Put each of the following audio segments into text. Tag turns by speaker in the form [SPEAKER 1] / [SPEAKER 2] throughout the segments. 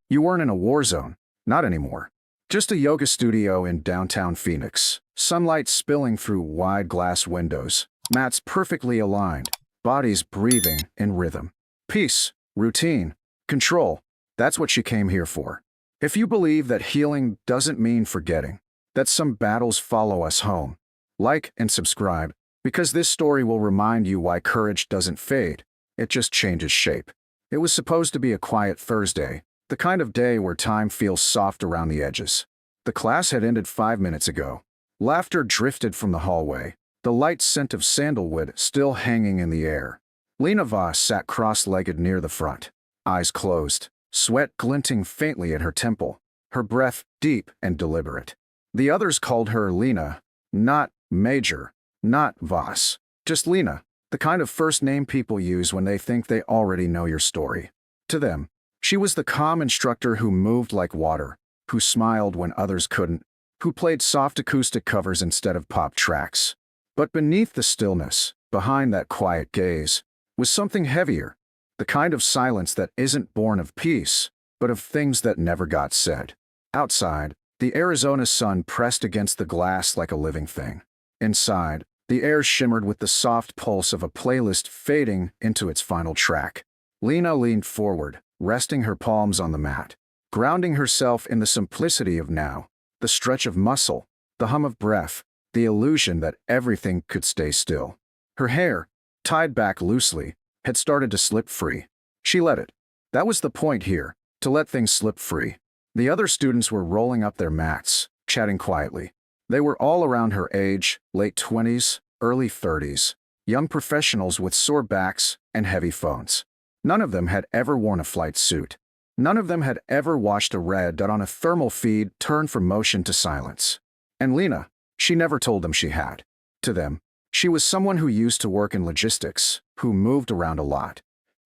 [SPEAKER 1] You weren't in a war zone. Not anymore. Just a yoga studio in downtown Phoenix. Sunlight spilling through wide glass windows. Mats perfectly aligned. Bodies breathing in rhythm. Peace, routine, control. That's what she came here for. If you believe that healing doesn't mean forgetting, that some battles follow us home, like and subscribe, because this story will remind you why courage doesn't fade, it just changes shape. It was supposed to be a quiet Thursday, the kind of day where time feels soft around the edges. The class had ended 5 minutes ago. Laughter drifted from the hallway, the light scent of sandalwood still hanging in the air. Lena Voss sat cross-legged near the front, eyes closed, sweat glinting faintly at her temple, her breath deep and deliberate. The others called her Lena, not Major, not Voss, just Lena, the kind of first name people use when they think they already know your story. To them, she was the calm instructor who moved like water, who smiled when others couldn't, who played soft acoustic covers instead of pop tracks. But beneath the stillness, behind that quiet gaze, was something heavier, the kind of silence that isn't born of peace, but of things that never got said. Outside, the Arizona sun pressed against the glass like a living thing. Inside, the air shimmered with the soft pulse of a playlist fading into its final track. Lena leaned forward, resting her palms on the mat, grounding herself in the simplicity of now, the stretch of muscle, the hum of breath, the illusion that everything could stay still. Her hair, tied back loosely, had started to slip free. She let it. That was the point here, to let things slip free. The other students were rolling up their mats, chatting quietly. They were all around her age, late 20s, early 30s, young professionals with sore backs and heavy phones. None of them had ever worn a flight suit. None of them had ever watched a red dot on a thermal feed turn from motion to silence. And Lena, she never told them she had. To them, she was someone who used to work in logistics, who moved around a lot.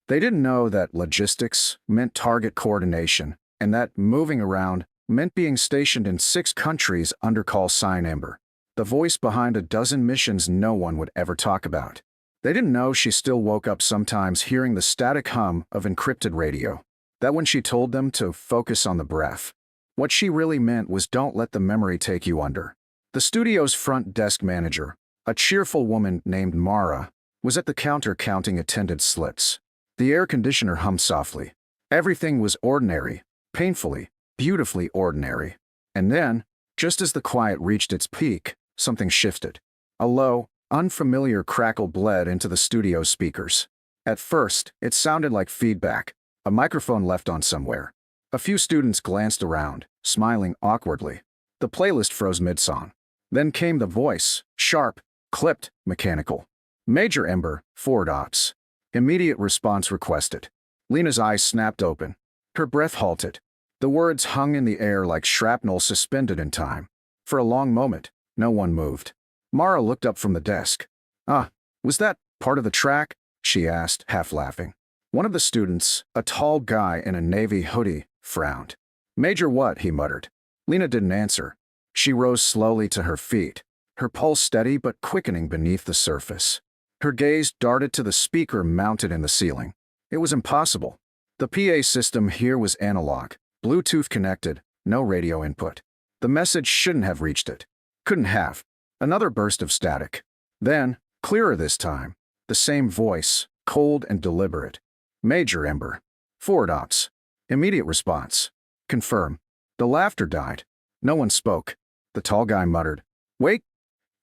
[SPEAKER 1] They didn't know that logistics meant target coordination, and that moving around meant being stationed in 6 countries under call sign Ember, the voice behind a dozen missions no one would ever talk about. They didn't know she still woke up sometimes hearing the static hum of encrypted radio, that when she told them to focus on the breath, what she really meant was don't let the memory take you under. The studio's front desk manager, a cheerful woman named Mara, was at the counter counting attended slips. The air conditioner hummed softly. Everything was ordinary, painfully, beautifully ordinary. And then, just as the quiet reached its peak, something shifted. A low, unfamiliar crackle bled into the studio's speakers. At first, it sounded like feedback, a microphone left on somewhere. A few students glanced around, smiling awkwardly. The playlist froze mid-song. Then came the voice, sharp, clipped, mechanical. Major Ember, forward ops. Immediate response requested. Lena's eyes snapped open. Her breath halted. The words hung in the air like shrapnel suspended in time. For a long moment, no one moved. Mara looked up from the desk. Was that part of the track? She asked, half laughing. One of the students, a tall guy in a navy hoodie, frowned. Major what? He muttered. Lena didn't answer. She rose slowly to her feet, her pulse steady but quickening beneath the surface. Her gaze darted to the speaker mounted in the ceiling. It was impossible. The PA system here was analog, Bluetooth connected, no radio input. The message shouldn't have reached it. Couldn't have. Another burst of static. Then, clearer this time, the same voice, cold and deliberate. Major Ember. Forward ops. Immediate response. Confirm. The laughter died. No one spoke. The tall guy muttered, "Wait,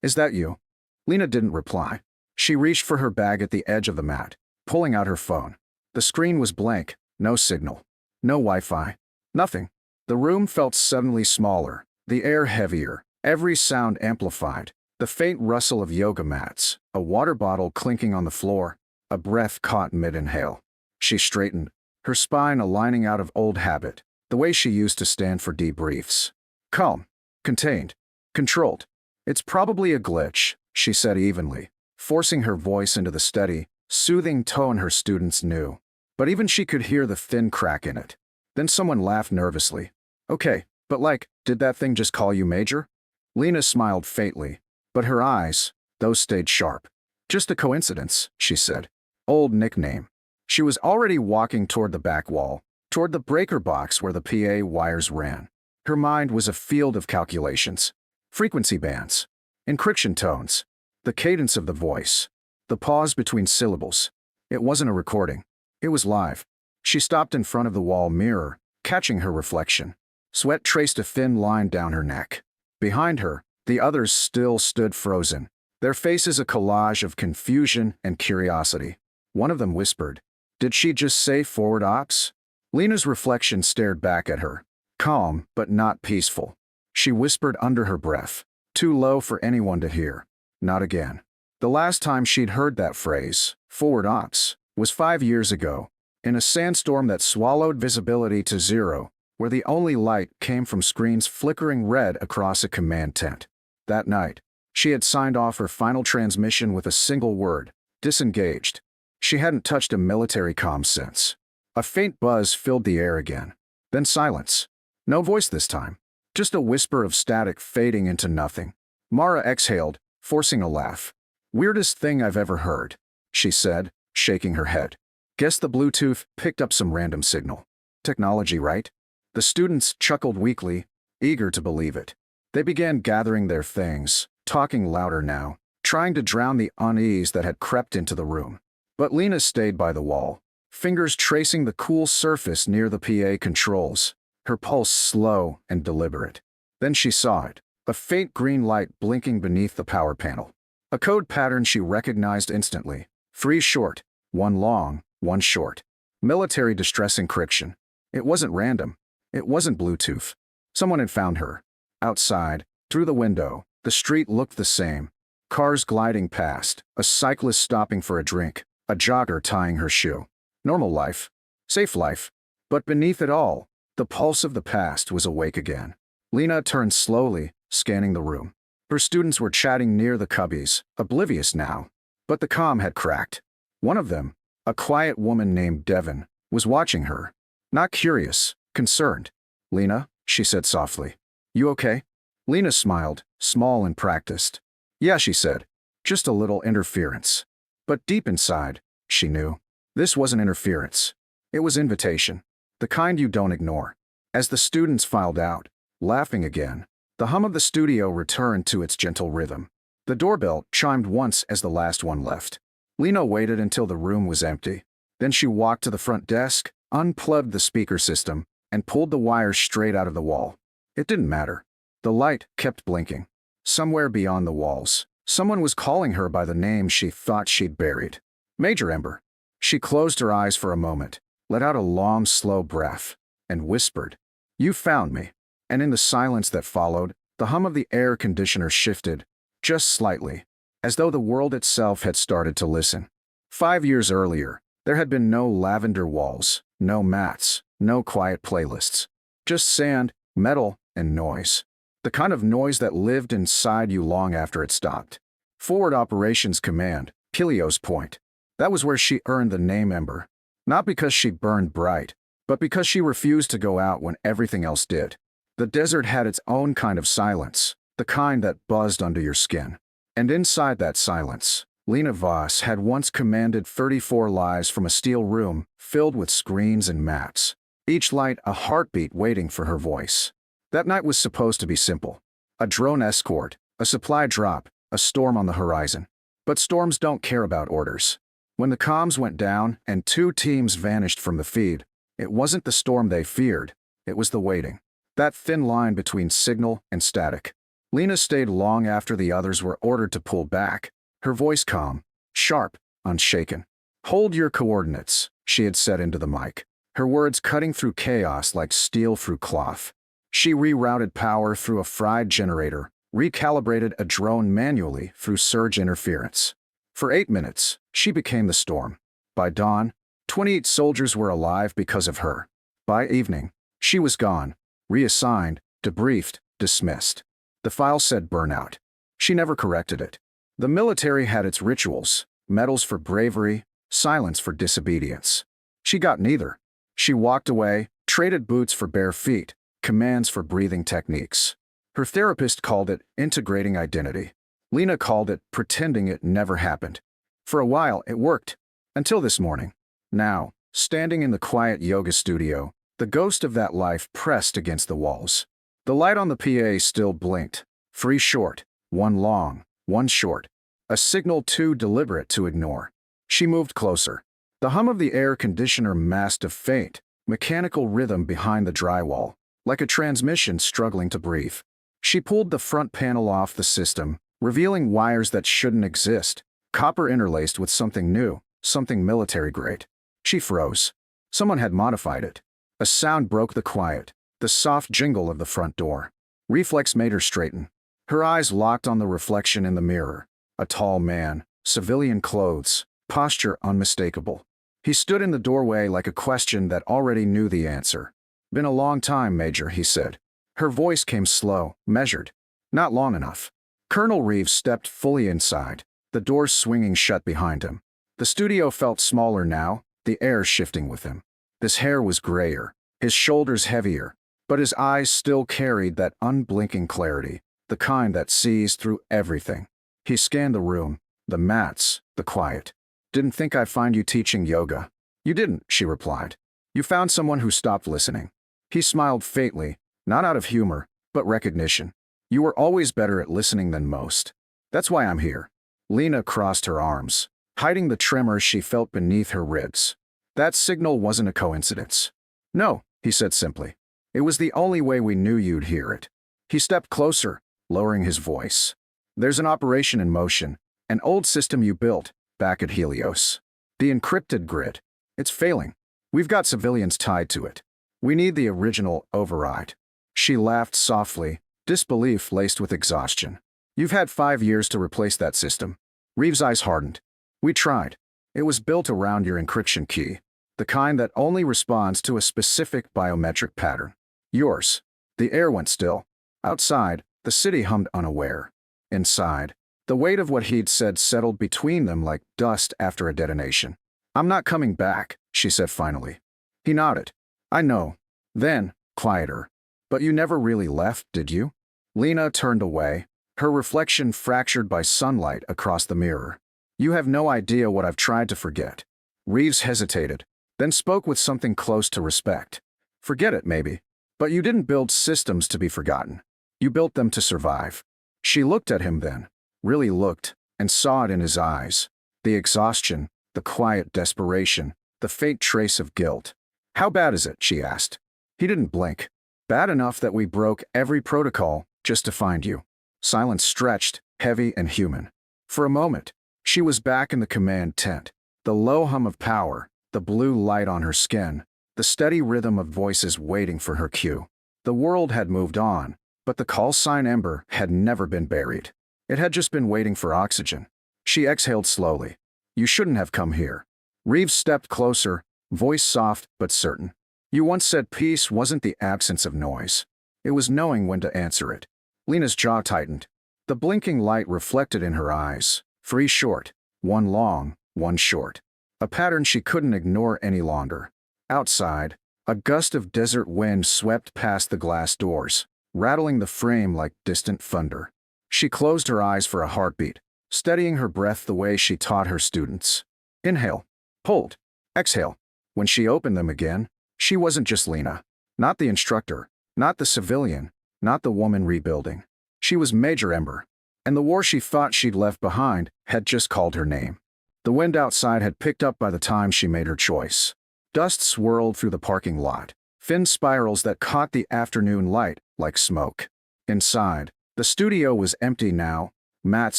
[SPEAKER 1] is that you?" Lena didn't reply. She reached for her bag at the edge of the mat, pulling out her phone. The screen was blank, no signal, no Wi-Fi, nothing. The room felt suddenly smaller, the air heavier, every sound amplified. The faint rustle of yoga mats, a water bottle clinking on the floor, a breath caught mid-inhale. She straightened, her spine aligning out of old habit, the way she used to stand for debriefs. Calm, contained, controlled. It's probably a glitch, she said evenly, forcing her voice into the steady, soothing tone her students knew. But even she could hear the thin crack in it. Then someone laughed nervously. Okay, but did that thing just call you Major? Lena smiled faintly, but her eyes, those stayed sharp. Just a coincidence, she said. Old nickname. She was already walking toward the back wall, toward the breaker box where the PA wires ran. Her mind was a field of calculations. Frequency bands, encryption tones, the cadence of the voice, the pause between syllables. It wasn't a recording. It was live. She stopped in front of the wall mirror, catching her reflection. Sweat traced a thin line down her neck. Behind her, the others still stood frozen, their faces a collage of confusion and curiosity. One of them whispered, "Did she just say forward ops?" Lena's reflection stared back at her, calm but not peaceful. She whispered under her breath, too low for anyone to hear, "Not again." The last time she'd heard that phrase, forward ops, was 5 years ago, in a sandstorm that swallowed visibility to zero, where the only light came from screens flickering red across a command tent. That night, she had signed off her final transmission with a single word, disengaged. She hadn't touched a military comm since. A faint buzz filled the air again. Then silence. No voice this time. Just a whisper of static fading into nothing. Mara exhaled, forcing a laugh. "Weirdest thing I've ever heard," she said, shaking her head. "Guess the Bluetooth picked up some random signal. Technology, right?" The students chuckled weakly, eager to believe it. They began gathering their things, talking louder now, trying to drown the unease that had crept into the room. But Lena stayed by the wall, fingers tracing the cool surface near the PA controls, her pulse slow and deliberate. Then she saw it, a faint green light blinking beneath the power panel. A code pattern she recognized instantly. 3 short, 1 long, 1 short. Military distress encryption. It wasn't random. It wasn't Bluetooth. Someone had found her. Outside, through the window, the street looked the same. Cars gliding past, a cyclist stopping for a drink, a jogger tying her shoe. Normal life. Safe life. But beneath it all, the pulse of the past was awake again. Lena turned slowly, scanning the room. Her students were chatting near the cubbies, oblivious now. But the comm had cracked. One of them, a quiet woman named Devon, was watching her. Not curious, concerned. "Lena," she said softly. "You okay?" Lena smiled, small and practiced. "Yeah," she said. "Just a little interference." But deep inside, she knew, this wasn't interference. It was invitation. The kind you don't ignore. As the students filed out, laughing again, the hum of the studio returned to its gentle rhythm. The doorbell chimed once as the last one left. Lena waited until the room was empty. Then she walked to the front desk, unplugged the speaker system, and pulled the wires straight out of the wall. It didn't matter. The light kept blinking. Somewhere beyond the walls, someone was calling her by the name she thought she'd buried. Major Ember. She closed her eyes for a moment, let out a long, slow breath, and whispered, "You found me." And in the silence that followed, the hum of the air conditioner shifted, just slightly, as though the world itself had started to listen. 5 years earlier, there had been no lavender walls, no mats, no quiet playlists. Just sand, metal, and noise. The kind of noise that lived inside you long after it stopped. Forward Operations Command, Pilios Point. That was where she earned the name Ember. Not because she burned bright, but because she refused to go out when everything else did. The desert had its own kind of silence, the kind that buzzed under your skin. And inside that silence, Lena Voss had once commanded 34 lives from a steel room filled with screens and mats, each light a heartbeat waiting for her voice. That night was supposed to be simple. A drone escort, a supply drop, a storm on the horizon. But storms don't care about orders. When the comms went down and 2 teams vanished from the feed, it wasn't the storm they feared, it was the waiting. That thin line between signal and static. Lena stayed long after the others were ordered to pull back, her voice calm, sharp, unshaken. "Hold your coordinates," she had said into the mic, her words cutting through chaos like steel through cloth. She rerouted power through a fried generator, recalibrated a drone manually through surge interference. For 8 minutes, she became the storm. By dawn, 28 soldiers were alive because of her. By evening, she was gone, reassigned, debriefed, dismissed. The file said burnout. She never corrected it. The military had its rituals, medals for bravery, silence for disobedience. She got neither. She walked away, traded boots for bare feet, commands for breathing techniques. Her therapist called it integrating identity. Lena called it pretending it never happened. For a while, it worked. Until this morning. Now, standing in the quiet yoga studio, The ghost of that life pressed against the walls. The light on the PA still blinked. 3 short, 1 long, 1 short. A signal too deliberate to ignore. She moved closer. The hum of the air conditioner masked a faint, mechanical rhythm behind the drywall, like a transmission struggling to breathe. She pulled the front panel off the system, revealing wires that shouldn't exist, copper interlaced with something new, something military-grade. She froze. Someone had modified it. A sound broke the quiet, the soft jingle of the front door. Reflex made her straighten. Her eyes locked on the reflection in the mirror. A tall man, civilian clothes, posture unmistakable. He stood in the doorway like a question that already knew the answer. "Been a long time, Major," he said. Her voice came slow, measured. "Not long enough." Colonel Reeves stepped fully inside, the doors swinging shut behind him. The studio felt smaller now, the air shifting with him. His hair was grayer, his shoulders heavier, but his eyes still carried that unblinking clarity, the kind that sees through everything. He scanned the room, the mats, the quiet. "Didn't think I'd find you teaching yoga." "You didn't," she replied. "You found someone who stopped listening." He smiled faintly, not out of humor, but recognition. "You were always better at listening than most. That's why I'm here." Lena crossed her arms, hiding the tremor she felt beneath her ribs. That signal wasn't a coincidence. "No," he said simply. "It was the only way we knew you'd hear it." He stepped closer, lowering his voice. "There's an operation in motion, an old system you built back at Helios. The encrypted grid. It's failing. We've got civilians tied to it. We need the original override." She laughed softly, disbelief laced with exhaustion. "You've had 5 years to replace that system." Reeves' eyes hardened. "We tried. It was built around your encryption key, the kind that only responds to a specific biometric pattern. Yours." The air went still. Outside, the city hummed unaware. Inside, the weight of what he'd said settled between them like dust after a detonation. "I'm not coming back," she said finally. He nodded. "I know." Then, quieter. "But you never really left, did you?" Lena turned away, her reflection fractured by sunlight across the mirror. "You have no idea what I've tried to forget." Reeves hesitated, then spoke with something close to respect. "Forget it, maybe. But you didn't build systems to be forgotten. You built them to survive." She looked at him then, really looked, and saw it in his eyes. The exhaustion, the quiet desperation, the faint trace of guilt. "How bad is it?" she asked. He didn't blink. "Bad enough that we broke every protocol just to find you." Silence stretched, heavy and human. For a moment, she was back in the command tent. The low hum of power, the blue light on her skin, the steady rhythm of voices waiting for her cue. The world had moved on, but the call sign Ember had never been buried. It had just been waiting for oxygen. She exhaled slowly. "You shouldn't have come here." Reeves stepped closer, voice soft but certain. "You once said peace wasn't the absence of noise. It was knowing when to answer it." Lena's jaw tightened. The blinking light reflected in her eyes. 3 short, 1 long, 1 short. A pattern she couldn't ignore any longer. Outside, a gust of desert wind swept past the glass doors, rattling the frame like distant thunder. She closed her eyes for a heartbeat, steadying her breath the way she taught her students. Inhale, hold, exhale. When she opened them again, she wasn't just Lena. Not the instructor, not the civilian, not the woman rebuilding. She was Major Ember, and the war she thought she'd left behind had just called her name. The wind outside had picked up by the time she made her choice. Dust swirled through the parking lot, thin spirals that caught the afternoon light like smoke. Inside, the studio was empty now, mats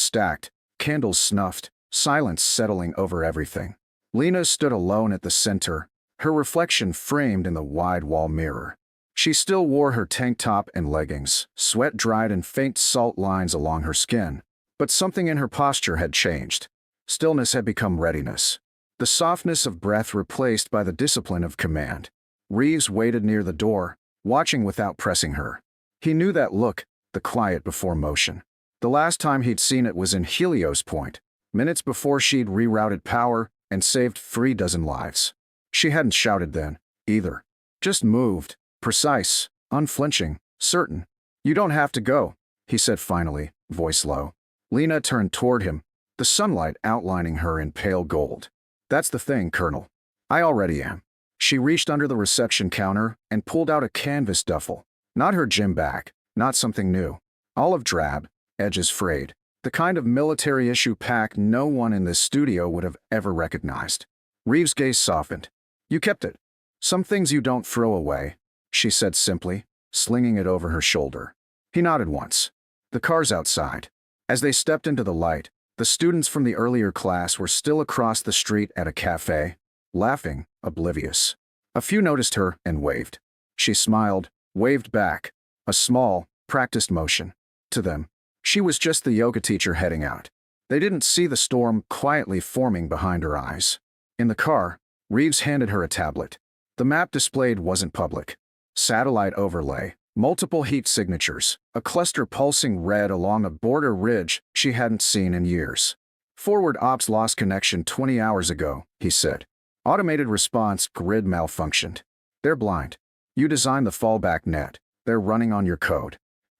[SPEAKER 1] stacked, candles snuffed, silence settling over everything. Lena stood alone at the center, her reflection framed in the wide wall mirror. She still wore her tank top and leggings, sweat dried in faint salt lines along her skin, but something in her posture had changed. Stillness had become readiness. The softness of breath replaced by the discipline of command. Reeves waited near the door, watching without pressing her. He knew that look, the quiet before motion. The last time he'd seen it was in Helios Point, minutes before she'd rerouted power and saved 3 dozen lives. She hadn't shouted then, either. Just moved, precise, unflinching, certain. "You don't have to go," he said finally, voice low. Lena turned toward him, the sunlight outlining her in pale gold. "That's the thing, Colonel. I already am." She reached under the reception counter and pulled out a canvas duffel. Not her gym bag, not something new. Olive drab, edges frayed. The kind of military-issue pack no one in this studio would have ever recognized. Reeves' gaze softened. You kept it. Some things you don't throw away, she said simply, slinging it over her shoulder. He nodded once. The car's outside. As they stepped into the light, the students from the earlier class were still across the street at a cafe, laughing, oblivious. A few noticed her and waved. She smiled, waved back, a small, practiced motion. To them, she was just the yoga teacher heading out. They didn't see the storm quietly forming behind her eyes. In the car, Reeves handed her a tablet. The map displayed wasn't public. Satellite overlay, multiple heat signatures, a cluster pulsing red along a border ridge she hadn't seen in years. Forward ops lost connection 20 hours ago, he said. Automated response grid malfunctioned. They're blind. You designed the fallback net. They're running on your code.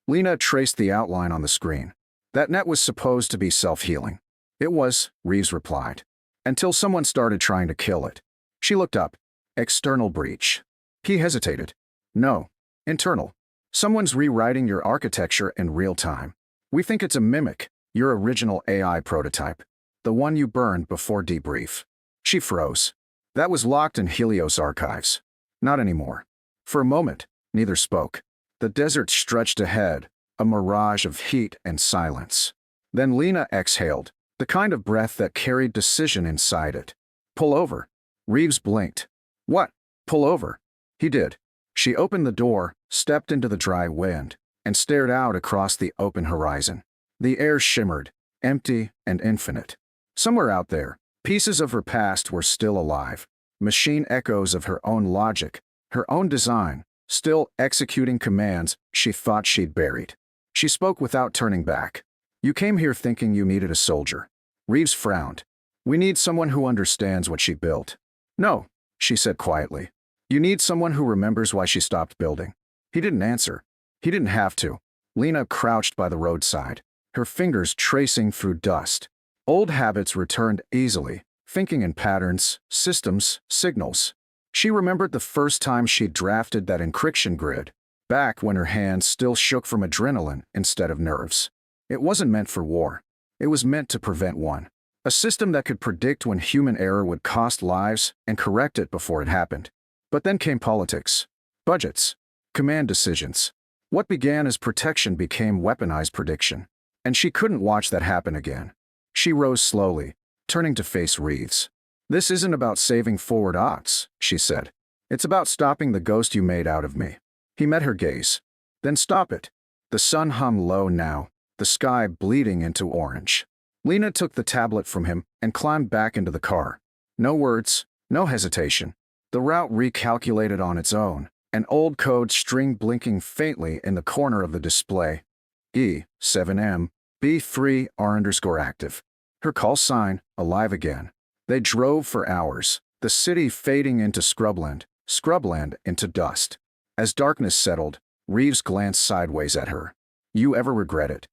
[SPEAKER 1] Lena traced the outline on the screen. That net was supposed to be self-healing. It was, Reeves replied. Until someone started trying to kill it. She looked up. External breach. He hesitated. No. Internal. Someone's rewriting your architecture in real time. We think it's a mimic, your original AI prototype. The one you burned before debrief. She froze. That was locked in Helios archives. Not anymore. For a moment, neither spoke. The desert stretched ahead, a mirage of heat and silence. Then Lena exhaled, the kind of breath that carried decision inside it. Pull over. Reeves blinked. What? Pull over. He did. She opened the door, stepped into the dry wind, and stared out across the open horizon. The air shimmered, empty and infinite. Somewhere out there, pieces of her past were still alive. Machine echoes of her own logic, her own design, still executing commands she thought she'd buried. She spoke without turning back. You came here thinking you needed a soldier. Reeves frowned. We need someone who understands what she built. No, she said quietly. You need someone who remembers why she stopped building. He didn't answer. He didn't have to. Lena crouched by the roadside, her fingers tracing through dust. Old habits returned easily, thinking in patterns, systems, signals. She remembered the first time she'd drafted that encryption grid, back when her hands still shook from adrenaline instead of nerves. It wasn't meant for war. It was meant to prevent one. A system that could predict when human error would cost lives and correct it before it happened. But then came politics, budgets, command decisions. What began as protection became weaponized prediction. And she couldn't watch that happen again. She rose slowly, turning to face Reeves. This isn't about saving forward ops, she said. It's about stopping the ghost you made out of me. He met her gaze. Then stop it. The sun hung low now, the sky bleeding into orange. Lena took the tablet from him and climbed back into the car. No words, no hesitation. The route recalculated on its own, an old code string blinking faintly in the corner of the display. E7M, B3 R_active. Her call sign, alive again. They drove for hours, the city fading into scrubland into dust. As darkness settled, Reeves glanced sideways at her. You ever regret it?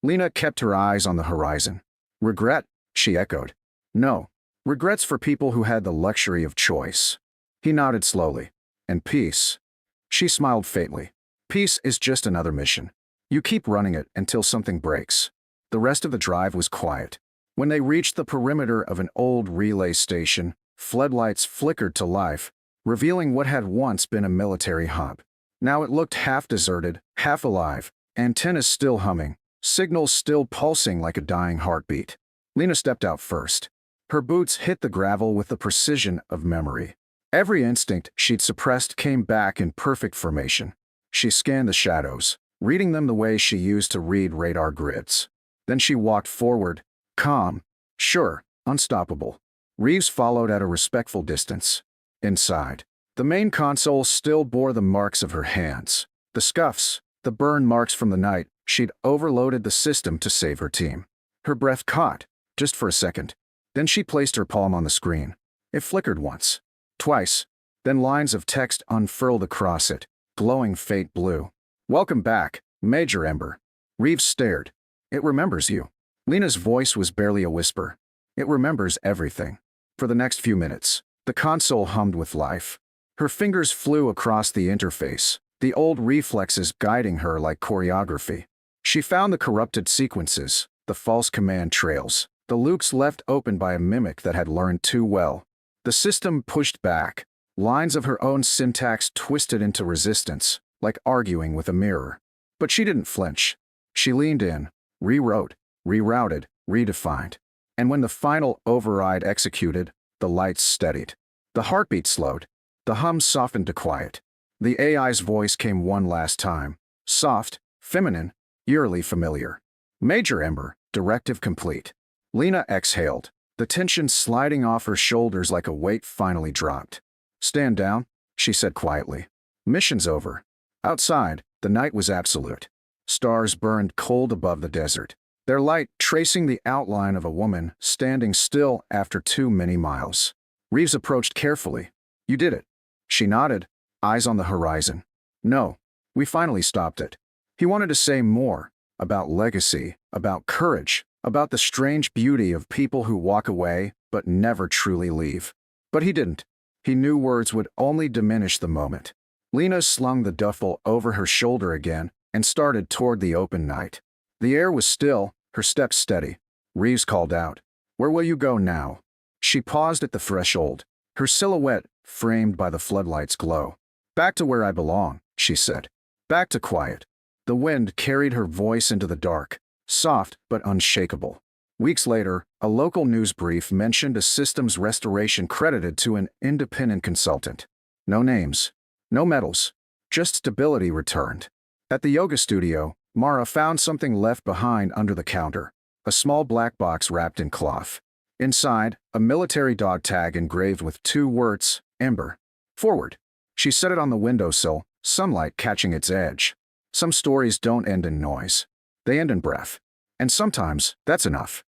[SPEAKER 1] Lena kept her eyes on the horizon. Regret? She echoed. No. Regrets for people who had the luxury of choice. He nodded slowly. And peace? She smiled faintly. Peace is just another mission. You keep running it until something breaks. The rest of the drive was quiet. When they reached the perimeter of an old relay station, floodlights flickered to life, revealing what had once been a military hub. Now it looked half deserted, half alive, antennas still humming, signals still pulsing like a dying heartbeat. Lena stepped out first. Her boots hit the gravel with the precision of memory. Every instinct she'd suppressed came back in perfect formation. She scanned the shadows, reading them the way she used to read radar grids. Then she walked forward, calm, sure, unstoppable. Reeves followed at a respectful distance. Inside, the main console still bore the marks of her hands, the scuffs, the burn marks from the night she'd overloaded the system to save her team. Her breath caught, just for a second. Then she placed her palm on the screen. It flickered once, twice, then lines of text unfurled across it, glowing faint blue. Welcome back, Major Ember. Reeves stared. It remembers you. Lena's voice was barely a whisper. It remembers everything. For the next few minutes, the console hummed with life. Her fingers flew across the interface, the old reflexes guiding her like choreography. She found the corrupted sequences, the false command trails, the loops left open by a mimic that had learned too well. The system pushed back. Lines of her own syntax twisted into resistance, like arguing with a mirror. But she didn't flinch. She leaned in, rewrote, rerouted, redefined. And when the final override executed, the lights steadied. The heartbeat slowed. The hum softened to quiet. The AI's voice came one last time. Soft, feminine, eerily familiar. Major Ember, directive complete. Lena exhaled, the tension sliding off her shoulders like a weight finally dropped. Stand down, she said quietly. Mission's over. Outside, the night was absolute. Stars burned cold above the desert, their light tracing the outline of a woman standing still after too many miles. Reeves approached carefully. You did it. She nodded, eyes on the horizon. No, we finally stopped it. He wanted to say more, about legacy, about courage, about the strange beauty of people who walk away but never truly leave. But he didn't. He knew words would only diminish the moment. Lena slung the duffel over her shoulder again and started toward the open night. The air was still, her steps steady. Reeves called out, "Where will you go now?" She paused at the threshold, her silhouette framed by the floodlight's glow. "Back to where I belong," she said. "Back to quiet." The wind carried her voice into the dark, soft but unshakable. Weeks later, a local news brief mentioned a systems restoration credited to an independent consultant. No names, no medals, just stability returned. At the yoga studio, Mara found something left behind under the counter, a small black box wrapped in cloth. Inside, a military dog tag engraved with 2 words, Ember. Forward. She set it on the windowsill, sunlight catching its edge. Some stories don't end in noise. They end in breath. And sometimes, that's enough.